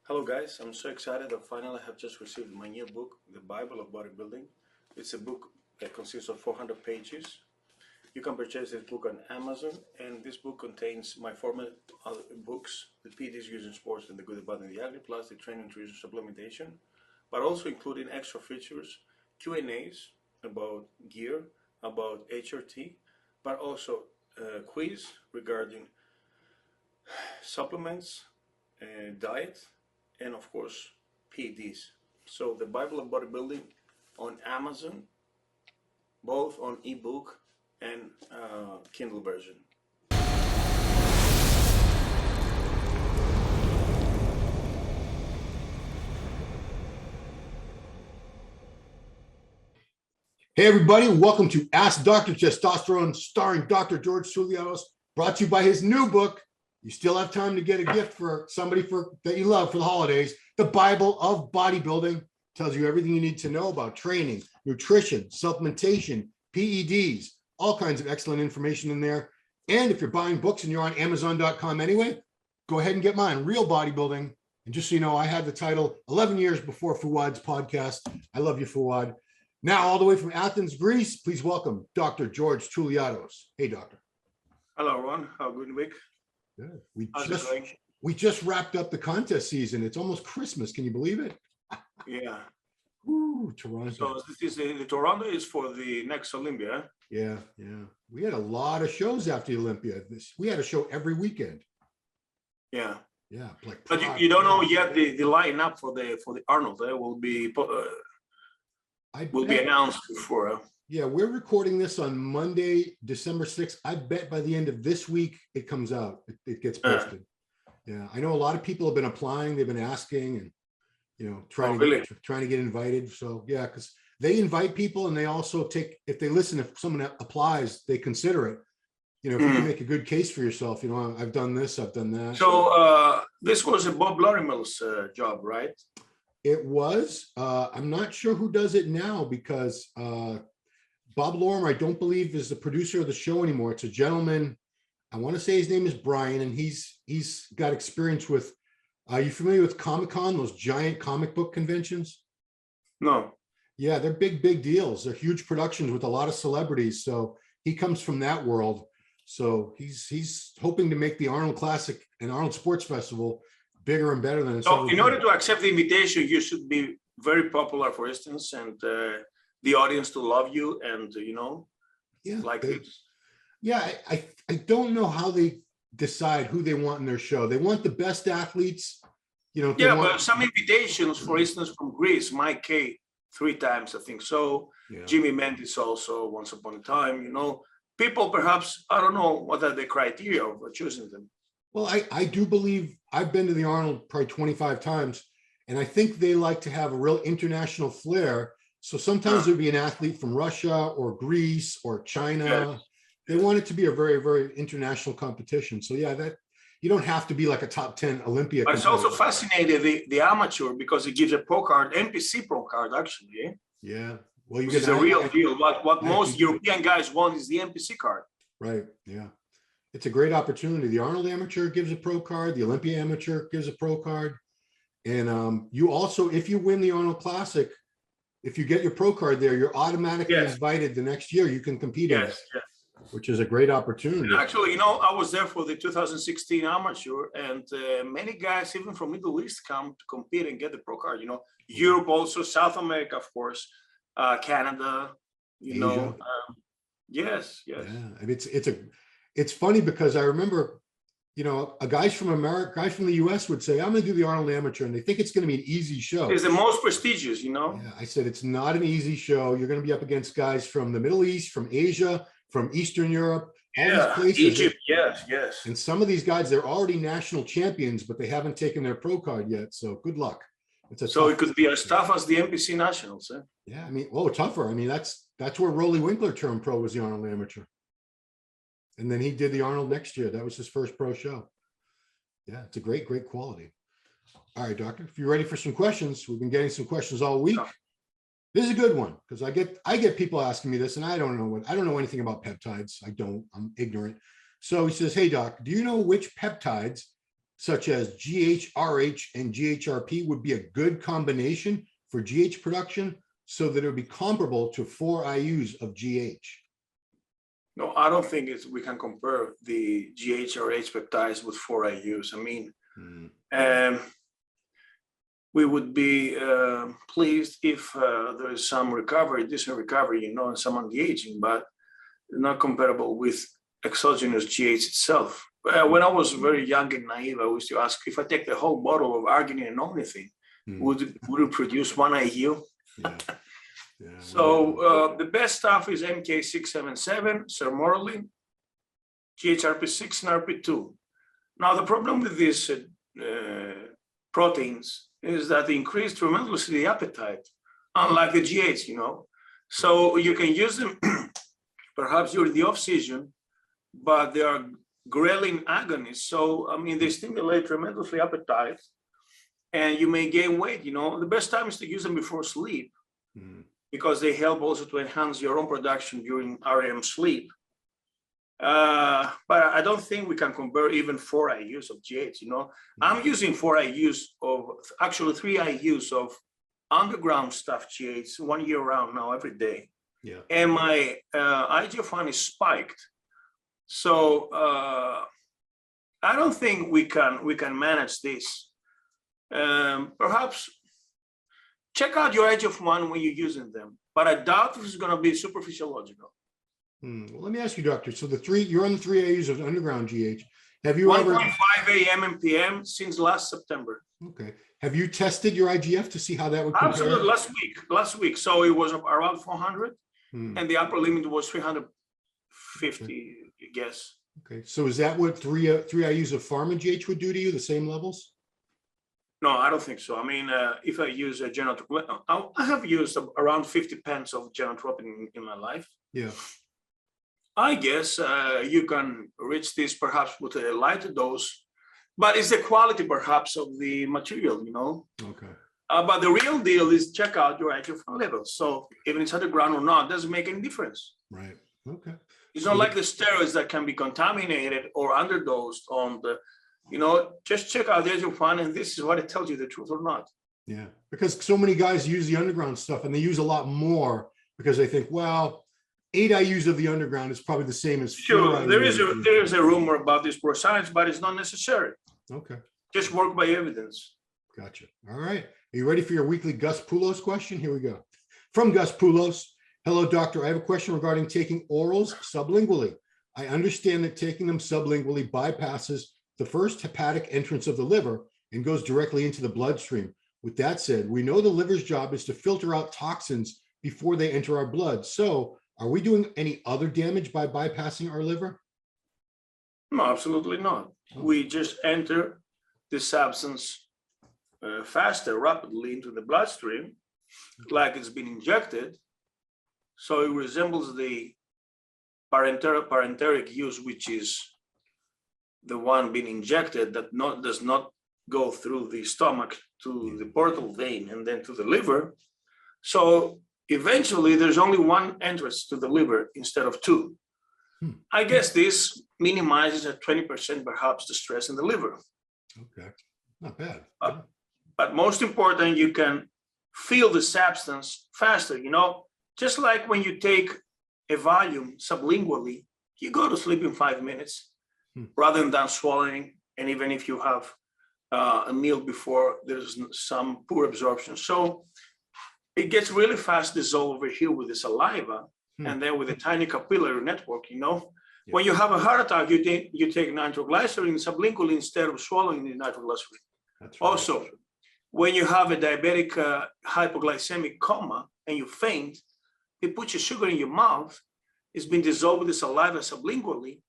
Hello guys, I'm so excited that finally I have just received my new book, The Bible of Bodybuilding. It's a book that consists of 400 pages. You can purchase this book on Amazon, and this book contains my former books, The PDs Used in Sports and the Good, the Bad, and the Ugly, plus the Training, Nutrition, Supplementation, but also including extra features, Q&As about gear, about HRT, but also a quiz regarding supplements, diet, and of course PEDs. So the Bible of Bodybuilding on Amazon, both on ebook and Kindle version. Hey everybody, welcome to Ask Dr. Testosterone, starring Dr. George Poulos, brought to you by his new book. You still have time to get a gift for somebody that you love for the holidays. The Bible of Bodybuilding tells you everything you need to know about training, nutrition, supplementation, PEDs, all kinds of excellent information in there. And if you're buying books and you're on Amazon.com anyway, go ahead and get mine, Real Bodybuilding. And just so you know, I had the title 11 years before Fouad's podcast. I love you, Fouad. Now, all the way from Athens, Greece, please welcome Dr. George Poulos. Hey, doctor. Hello, Ron. How good week? Good. We just wrapped up the contest season. It's almost Christmas. Can you believe it? Yeah. Ooh, Toronto. So this is the Toronto is for the next Olympia. Yeah. We had a lot of shows after the Olympia. We had a show every weekend. Yeah. Yeah. But you don't know yet the lineup for the Arnold. Will be announced before. Yeah, we're recording this on Monday, December 6th. I bet by the end of this week, it comes out. It gets posted. Yeah, I know a lot of people have been applying. They've been asking and, trying to get invited. So yeah, because they invite people and they also take, if someone applies, they consider it. If you can make a good case for yourself, I've done this, I've done that. So this was a Bob Larimell's job, right? It was. I'm not sure who does it now because Bob Lorimer, I don't believe, is the producer of the show anymore. It's a gentleman. I want to say his name is Brian, and he's got experience with. Are you familiar with Comic-Con, those giant comic book conventions? No. Yeah, they're big deals. They're huge productions with a lot of celebrities. So he comes from that world. So he's hoping to make the Arnold Classic and Arnold Sports Festival bigger and better than it's so in order to accept the invitation, you should be very popular, for instance, and the audience to love you and it. Yeah, I don't know how they decide who they want in their show. They want the best athletes, but some invitations, for instance, from Greece, Mike K 3 times, I think so. Yeah. Jimmy Mendes also once upon a time, people perhaps, I don't know what are the criteria of choosing them. Well, I do believe I've been to the Arnold probably 25 times, and I think they like to have a real international flair. So sometimes there'd be an athlete from Russia or Greece or China. Yes. They want it to be a very, very international competition. So yeah, that you don't have to be like a top 10 Olympia. But it's also fascinating, the amateur, because it gives a pro card, NPC pro card, actually. Eh? Yeah. Well, you get a real deal. What most European guys want is the NPC card. Right. Yeah. It's a great opportunity. The Arnold Amateur gives a pro card. The Olympia Amateur gives a pro card. And you also, if you win the Arnold Classic, if you get your pro card there, you're automatically invited the next year. You can compete in it, which is a great opportunity. And actually, I was there for the 2016 amateur, and many guys, even from Middle East, come to compete and get the pro card. Europe also, South America, of course, Canada. Asia. Yes. Yeah, and it's funny because I remember, guys from the US would say, I'm going to do the Arnold Amateur, and they think it's going to be an easy show. It's the most prestigious, Yeah, I said, it's not an easy show. You're going to be up against guys from the Middle East, from Asia, from Eastern Europe, all these places. Egypt, yes. And some of these guys, they're already national champions, but they haven't taken their pro card yet. So good luck. So it could be as tough as the NPC Nationals. Eh? Yeah, tougher. That's where Rolly Winkler turned pro, was the Arnold Amateur. And then he did the Arnold next year. That was his first pro show. Yeah, it's a great quality. All right, doctor, if you're ready for some questions, we've been getting some questions all week. This is a good one because I get people asking me this, and I don't know anything about peptides. I'm ignorant. So he says, hey doc, do you know which peptides such as GHRH and GHRP would be a good combination for GH production so that it would be comparable to 4 IUs of GH? No, I don't think we can compare the GHRH peptides with 4 IUs. I mean, we would be pleased if there is some recovery, decent recovery, and some anti-aging, but not comparable with exogenous GH itself. When I was very young and naive, I used to ask, if I take the whole bottle of arginine and onythine, would it produce 1 IU? So the best stuff is MK677, sermorelin, GHRP6 and RP2. Now, the problem with these proteins is that they increase tremendously the appetite, unlike the GH, So you can use them perhaps during the off-season, but they are ghrelin agonists. So, I mean, they stimulate tremendously appetite, and you may gain weight, The best time is to use them before sleep, because they help also to enhance your own production during REM sleep. But I don't think we can compare even 4 IUs of GH, I'm using 4 IUs actually 3 IUs of underground stuff GH 1 year round now every day. Yeah. And my IGF-1 is spiked. So I don't think we can manage this. Perhaps check out your IGF-1 when you're using them, but I doubt this is going to be super physiological. Well, let me ask you, doctor. So you're on the 3 IUs of underground GH. Have you 1.5 AM and PM since last September. Okay. Have you tested your IGF to see how that would compare? Absolutely, last week. So it was around 400, and the upper limit was 350, I guess. Okay. So is that what 3 IUs of pharma GH would do to you? The same levels? No, I don't think so. I mean, if I use a genotropin, I have used around 50 pence of genotropin in my life. Yeah. I guess you can reach this perhaps with a lighter dose, but it's the quality perhaps of the material, Okay. But the real deal is check out your IGF-1 levels. So even it's underground or not, doesn't make any difference. Right. Okay. It's not like the steroids that can be contaminated or underdosed on the, just check out the IGF-1 and this is what it tells you, the truth or not. Yeah, because so many guys use the underground stuff and they use a lot more because they think, well, 8 IUs of the underground is probably the same as 4 Sure, there IUs. is a rumor about this for science, but it's not necessary. Okay. Just work by evidence. Gotcha. All right. Are you ready for your weekly Gus Poulos question? Here we go. From Gus Poulos. Hello, doctor. I have a question regarding taking orals sublingually. I understand that taking them sublingually bypasses the first hepatic entrance of the liver and goes directly into the bloodstream. With that said, we know the liver's job is to filter out toxins before they enter our blood. So are we doing any other damage by bypassing our liver? No, absolutely not. We just enter the substance faster, rapidly into the bloodstream, like it's been injected. So it resembles the parenteric use, which is the one being injected that does not go through the stomach to the portal vein and then to the liver. So eventually there's only one entrance to the liver instead of 2. I guess this minimizes at 20% perhaps the stress in the liver. Okay, not bad. But most important, you can feel the substance faster, just like when you take a Valium sublingually, you go to sleep in 5 minutes rather than swallowing. And even if you have a meal before, there's some poor absorption. So it gets really fast dissolved over here with the saliva and then with a tiny capillary network, When you have a heart attack, you take nitroglycerin sublingually instead of swallowing the nitroglycerin. That's right. Also, when you have a diabetic hypoglycemic coma and you faint, they put your sugar in your mouth. It's been dissolved with the saliva sublingually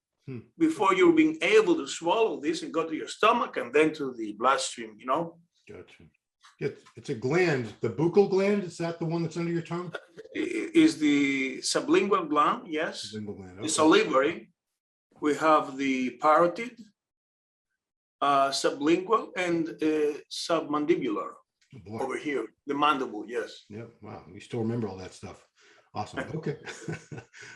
before you're being able to swallow this and go to your stomach and then to the bloodstream, Gotcha. It's a gland, the buccal gland. Is that the one that's under your tongue? Is the sublingual gland, yes. Sublingual gland. Okay. The salivary. We have the parotid, sublingual, and submandibular over here. The mandible, yes. Yep. Wow. We still remember all that stuff. Awesome. Okay.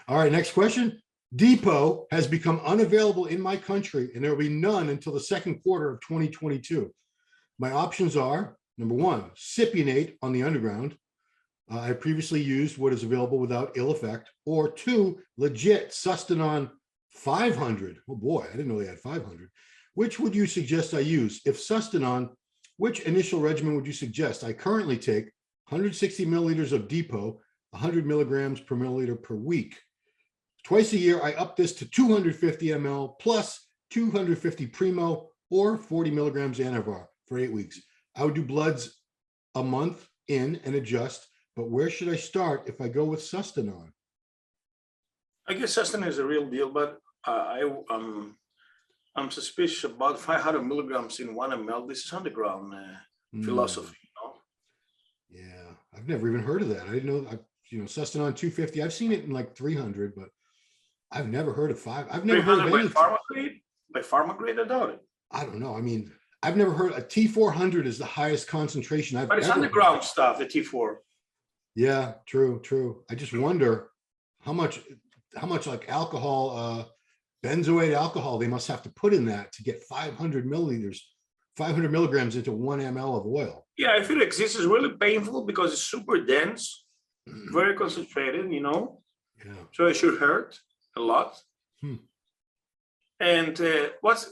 All right. Next question Depot has become unavailable in my country, and there will be none until the second quarter of 2022. My options are, number one, Cypionate on the underground. I previously used what is available without ill effect, or two, legit Sustanon 500. Oh boy, I didn't know they had 500. Which would you suggest I use? If Sustanon, which initial regimen would you suggest? I currently take 160 milliliters of Depot, 100 milligrams per milliliter per week. Twice a year, I up this to 250 ml plus 250 Primo or 40 milligrams Anavar for 8 weeks. I would do bloods a month in and adjust, but where should I start if I go with Sustanon? I guess Sustanon is a real deal, but I'm suspicious about 500 milligrams in 1 ml. This is underground philosophy, you know? Yeah, I've never even heard of that. I didn't know, Sustanon 250. I've seen it in like 300, but I've never heard of I've never heard of by any. pharma grade? By pharma grade, I doubt it. I don't know. I mean, I've never heard a T400 is the highest concentration I've But it's ever underground heard. stuff, the T4. Yeah, true. I just wonder how much like alcohol, benzoate alcohol they must have to put in that to get 500 milliliters, 500 milligrams into 1 ml of oil. Yeah, if it exists, it's really painful because it's super dense, very concentrated, you know? Yeah. So it should hurt a lot. And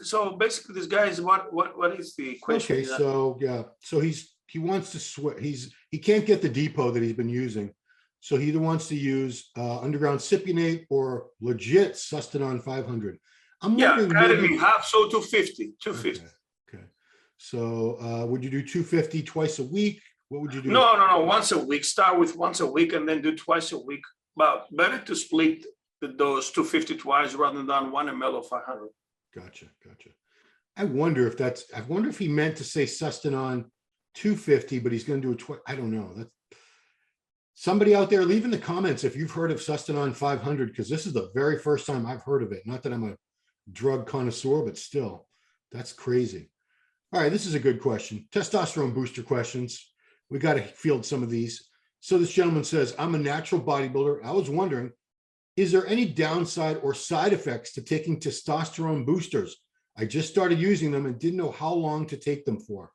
so basically this guy is what is the question? Okay, so yeah, so he wants to switch. He can't get the Depot that he's been using, so he either wants to use underground Cypionate or legit Sustanon 500. I'm wondering, cut it in half, so 250. Okay. So would you do 250 twice a week? What would you do? No, once a week. Start with once a week and then do twice a week. But better to split the dose 250 twice rather than 1 ml of 500. Gotcha. I wonder if he meant to say Sustanon 250, but he's going to do it twice. I don't know. That's somebody out there, leave in the comments if you've heard of Sustanon 500, because this is the very first time I've heard of it. Not that I'm a drug connoisseur, but still, that's crazy. All right, this is a good question. Testosterone booster questions. We got to field some of these. So this gentleman says, I'm a natural bodybuilder. I was wondering, is there any downside or side effects to taking testosterone boosters? I just started using them and didn't know how long to take them for.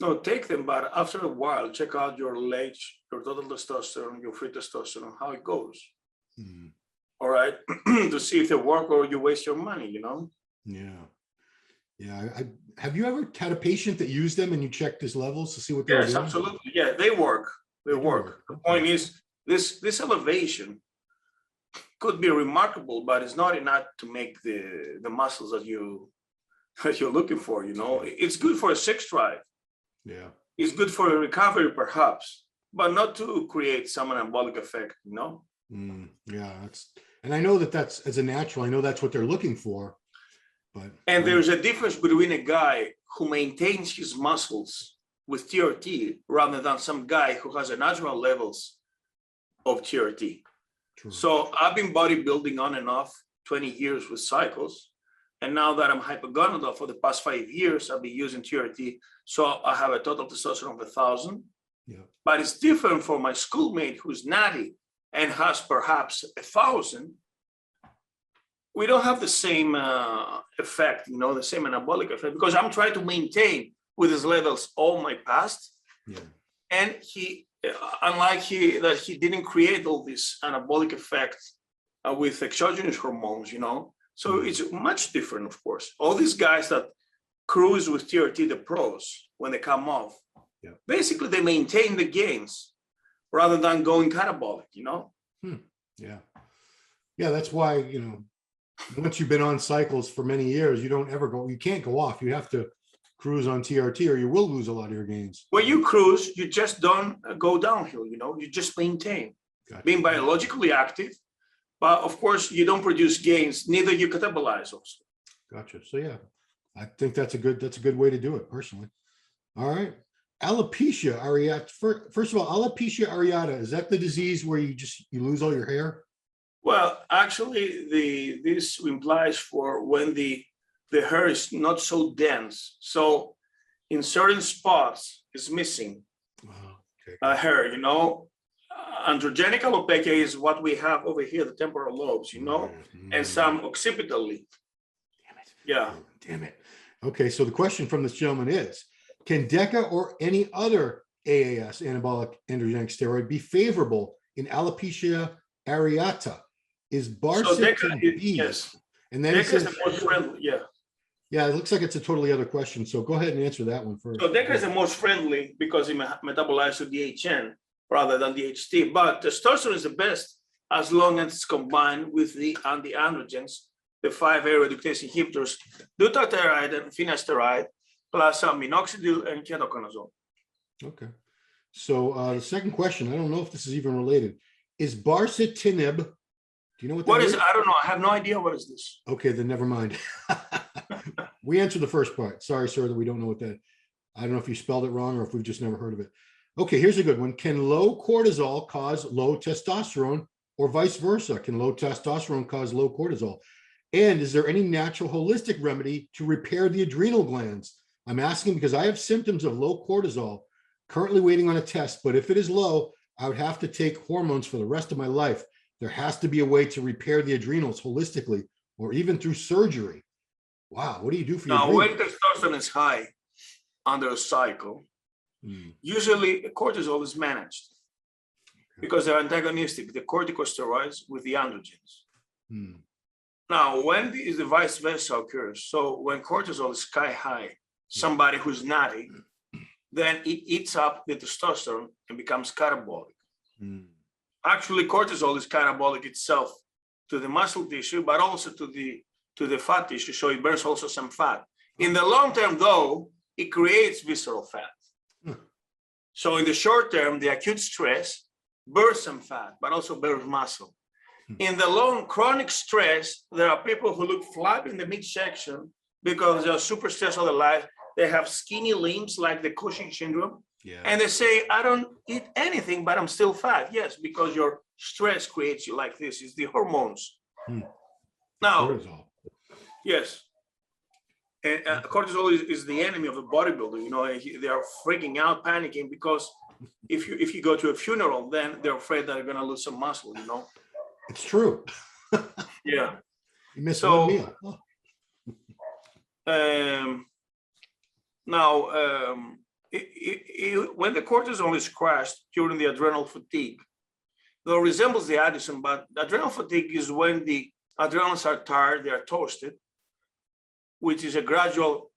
No, take them, but after a while, check out your LH, your total testosterone, your free testosterone, how it goes. All right, to see if they work or you waste your money, you know? Yeah. Have you ever had a patient that used them and you checked his levels to see what they were doing? Yes, absolutely. Yeah, they work. They work. The point is, this elevation could be remarkable, but it's not enough to make the muscles that you're looking for, you know? It's good for a sex drive. Yeah. It's good for a recovery, perhaps, but not to create some anabolic effect, you know? Yeah, and I know that's as a natural, I know that's what they're looking for. And there's a difference between a guy who maintains his muscles with TRT rather than some guy who has a natural levels of TRT. True. So I've been bodybuilding on and off 20 years with cycles. And now that I'm hypogonadal for the past 5 years, I've been using TRT. So I have a total testosterone of 1,000. Yeah. But it's different for my schoolmate who's natty and has perhaps 1,000. We don't have the same effect, you know, the same anabolic effect, because I'm trying to maintain with his levels all my past. Yeah. And he, unlike that he didn't create all this anabolic effect with exogenous hormones, you know. So it's much different, of course. All these guys that cruise with TRT, the pros, when they come off, basically they maintain the gains rather than going catabolic, you know? Yeah. Yeah, that's why, you know, once you've been on cycles for many years, you can't go off. You have to cruise on TRT or you will lose a lot of your gains. When you cruise, you just don't go downhill, you know, you just maintain. Gotcha. Being biologically active, but of course you don't produce gains, neither you catabolize also. Gotcha. So yeah, I think that's a good way to do it personally. All right. Alopecia areata. First of all, alopecia areata, is that the disease where you lose all your hair? Well, actually, this implies for when the hair is not so dense. So in certain spots, it's missing hair, you know. androgenic alopecia is what we have over here, the temporal lobes, you know, and some occipitally. Damn it. Yeah. Damn it. Okay, so the question from this gentleman is, can DECA or any other AAS, anabolic androgenic steroid, be favorable in alopecia areata? Is So Barcitin DECA, B? yes. And then it DECA is says, the most friendly, yeah. yeah, it looks like it's a totally other question. So go ahead and answer that one first. So DECA is the most friendly because it metabolizes to DHN rather than DHT. But testosterone is the best as long as it's combined with the anti-androgens, the 5-A reductase inhibitors, dutasteride and finasteride, plus minoxidil and ketoconazole. Okay. So the second question, I don't know if this is even related. Is barcitinib, do you know what that What is it? I don't know. I have no idea what is this. Okay, then never mind. We answered the first part. Sorry, sir, that we don't know what that. I don't know if you spelled it wrong or if we've just never heard of it. Okay, here's a good one. Can low cortisol cause low testosterone or vice versa? Can low testosterone cause low cortisol? And is there any natural holistic remedy to repair the adrenal glands? I'm asking because I have symptoms of low cortisol, currently waiting on a test, but if it is low, I would have to take hormones for the rest of my life. There has to be a way to repair the adrenals holistically or even through surgery. Wow, what do you do for your Now, when adrenals? testosterone is high under a cycle, usually cortisol is managed because they're antagonistic, the corticosteroids with the androgens. Now, when the vice versa occurs, so when cortisol is sky high, somebody who's natty, then it eats up the testosterone and becomes catabolic. Actually, cortisol is catabolic itself to the muscle tissue, but also to the fat tissue, so it burns also some fat. In the long term, though, it creates visceral fat. So in the short term, the acute stress burns some fat, but also burns muscle. In the long chronic stress, there are people who look flat in the midsection because they're super stressed all their life. They have skinny limbs like the Cushing syndrome. Yeah. And they say, I don't eat anything, but I'm still fat. Yes, because your stress creates you like this. It's the hormones. Now, Cortisol. yes. And cortisol is the enemy of the bodybuilder. You know, they are freaking out, panicking, because if you go to a funeral, then they're afraid that they're going to lose some muscle, you know. It's true. Yeah. You missed So, one meal. Now, when the cortisol is crashed during the adrenal fatigue, though resembles the Addison, but adrenal fatigue is when the adrenals are tired, they are toasted, which is a gradual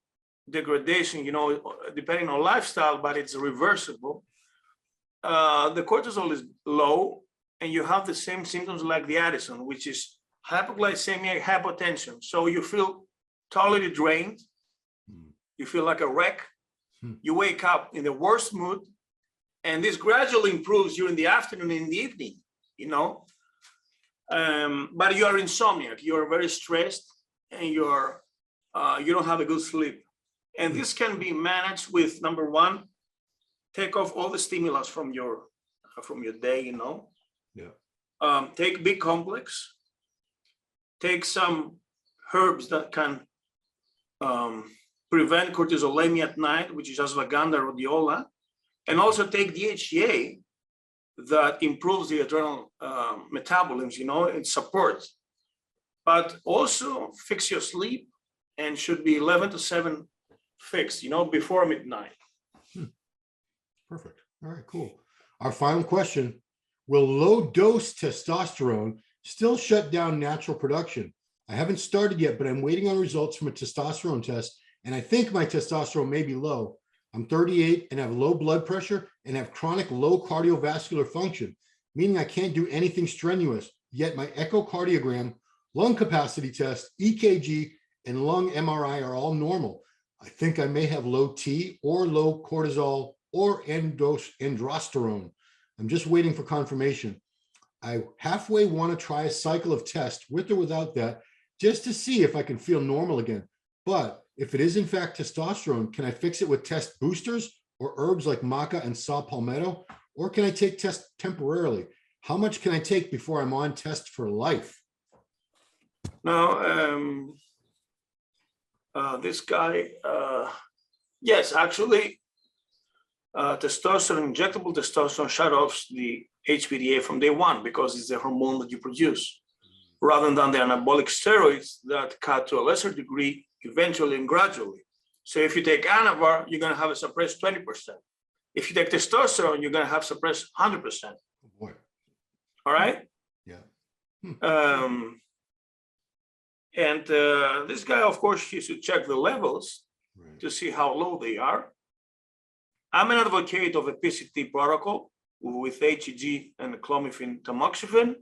degradation, you know, depending on lifestyle, but it's reversible. The cortisol is low, and you have the same symptoms like the Addison, which is hypoglycemia, hypotension. So you feel totally drained. You feel like a wreck. You wake up in the worst mood, and this gradually improves during the afternoon and the evening, you know. But you are insomniac. You are very stressed, and you don't have a good sleep. And this can be managed with, number one, take off all the stimulus from your day, you know. Yeah. Take B complex. Take some herbs that can prevent cortisolemia at night, which is ashwagandha rhodiola, and also take DHEA that improves the adrenal metabolism, you know, it supports. But also fix your sleep, and should be 11 to 7 fixed, you know, before midnight. Perfect. All right, cool. Our final question, will low dose testosterone still shut down natural production? I haven't started yet, but I'm waiting on results from a testosterone test, and I think my testosterone may be low. I'm 38 and have low blood pressure and have chronic low cardiovascular function, meaning I can't do anything strenuous, yet my echocardiogram, lung capacity test, EKG, and lung MRI are all normal. I think I may have low T or low cortisol or androsterone. I'm just waiting for confirmation. I halfway want to try a cycle of tests with or without that, just to see if I can feel normal again. But if it is in fact testosterone, can I fix it with test boosters or herbs like maca and saw palmetto? Or can I take test temporarily? How much can I take before I'm on test for life? Now, this guy, yes, actually, testosterone, injectable testosterone shut off the HPDA from day one because it's the hormone that you produce, rather than the anabolic steroids that cut to a lesser degree eventually and gradually. So if you take Anavar, you're going to have a suppressed 20%. If you take testosterone, you're going to have suppressed 100%. Oh boy. All right? Yeah. This guy, of course, he should check the levels Right. to see how low they are. I'm an advocate of a PCT protocol with HEG and clomiphene tamoxifen,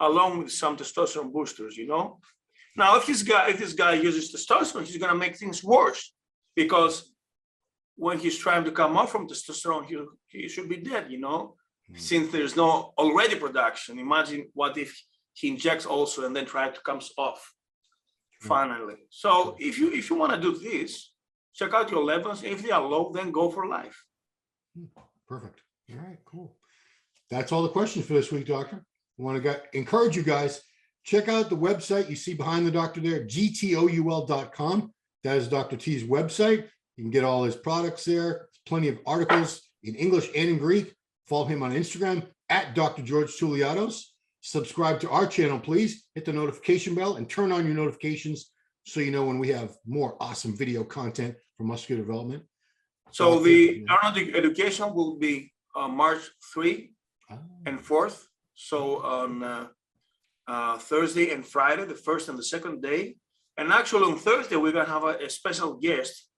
along with some testosterone boosters, you know. Now, if this guy uses testosterone, he's going to make things worse, because when he's trying to come off from testosterone, he should be dead, you know, since there's no already production. Imagine what if he injects also and then try to come off finally. So if you want to do this, check out your levels. If they are low, then go for life. Perfect. All right, cool. That's all the questions for this week, Doctor. I want to encourage you guys, check out the website you see behind the doctor there, gtoul.com. That is Dr. T's website. You can get all his products there. Plenty of articles in English and in Greek. Follow him on Instagram at Dr. George Tsouliatos. Subscribe to our channel, please. Hit the notification bell and turn on your notifications so you know when we have more awesome video content for muscular development. So the Arnold education will be March 3 and 4th. So on Thursday and Friday, the first and the second day. And actually on Thursday, we're going to have a special guest.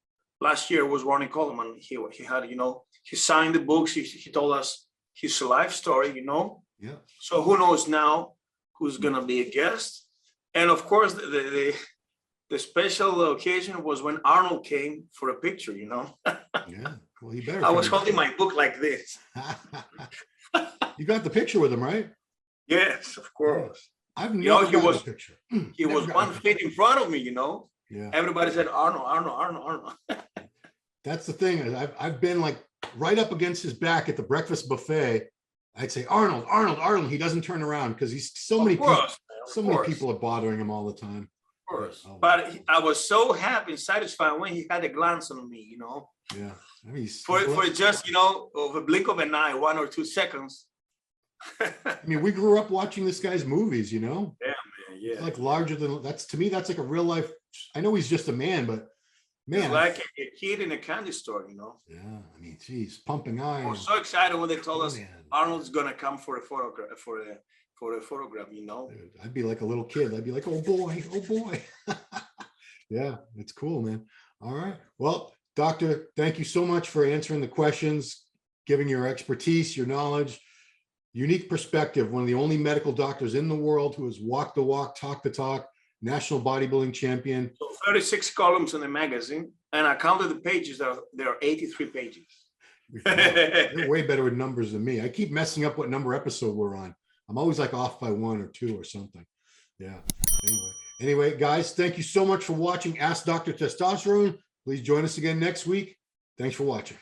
Last year was Ronnie Coleman. He had, you know, he signed the books. He told us his life story, you know. Yeah. So who knows now who's going to be a guest. And of course, the special occasion was when Arnold came for a picture, you know. Yeah. Well, he better. I was holding my book like this. You got the picture with him, right? Yes, of course. I've never got a picture. He was 1 feet in front of me, you know. Yeah. Everybody said Arnold, Arnold, Arnold, Arnold. That's the thing. I've been like right up against his back at the breakfast buffet. I'd say, Arnold, Arnold, Arnold. He doesn't turn around because he's many people are bothering him all the time. Of course. But I was so happy and satisfied when he had a glance on me, you know. Yeah. I mean, for just, you know, of a blink of an eye, 1 or 2 seconds. I mean, we grew up watching this guy's movies, you know. Yeah, man. Yeah. It's like larger than to me, that's like a real life. I know he's just a man, but man, it's like a kid in a candy store, you know. Yeah, I mean, geez, pumping iron. I was so excited when they told us Arnold's gonna come for a photograph, for a photograph, you know. Dude, I'd be like a little kid. I'd be like, oh boy, oh boy. Yeah, it's cool, man. All right. Well, Doctor, thank you so much for answering the questions, giving your expertise, your knowledge, unique perspective. One of the only medical doctors in the world who has walked the walk, talked the talk, national bodybuilding champion. So 36 columns in the magazine, and I counted the pages. There are 83 pages. You're way better with numbers than me. I keep messing up what number episode we're on. I'm always like off by 1 or 2 or something. Yeah. Anyway, guys, thank you so much for watching Ask Dr. Testosterone. Please join us again next week. Thanks for watching.